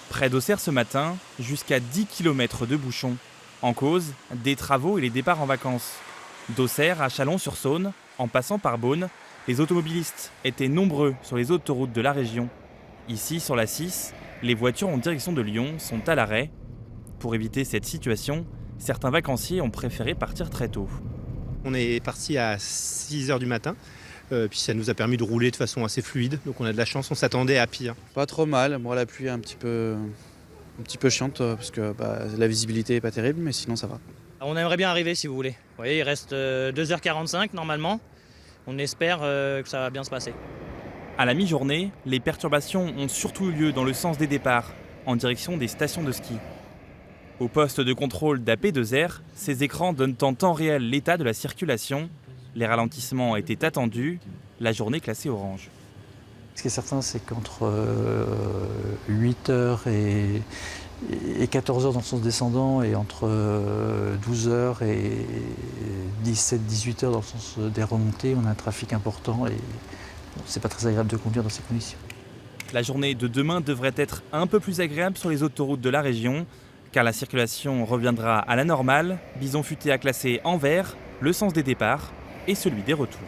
Près d'Auxerre ce matin, jusqu'à 10 km de bouchons. En cause, des travaux et les départs en vacances. D'Auxerre à Chalon-sur-Saône, en passant par Beaune, les automobilistes étaient nombreux sur les autoroutes de la région. Ici, sur la 6, les voitures en direction de Lyon sont à l'arrêt. Pour éviter cette situation, certains vacanciers ont préféré partir très tôt. On est parti à 6 h du matin, puis ça nous a permis de rouler de façon assez fluide, donc on a de la chance, on s'attendait à pire. Pas trop mal, moi la pluie est un petit peu chiante parce que la visibilité est pas terrible, mais sinon ça va. On aimerait bien arriver si vous voulez. Vous voyez, il reste 2h45 normalement. On espère que ça va bien se passer. À la mi-journée, les perturbations ont surtout eu lieu dans le sens des départs, en direction des stations de ski. Au poste de contrôle d'AP2R, ces écrans donnent en temps réel l'état de la circulation. Les ralentissements étaient attendus, la journée classée orange. Ce qui est certain, c'est qu'entre 8h et 14h dans le sens descendant et entre 12h et 17-18h dans le sens des remontées, on a un trafic important et c'est pas très agréable de conduire dans ces conditions. La journée de demain devrait être un peu plus agréable sur les autoroutes de la région, car la circulation reviendra à la normale. Bison Futé a classé en vert le sens des départs et celui des retours.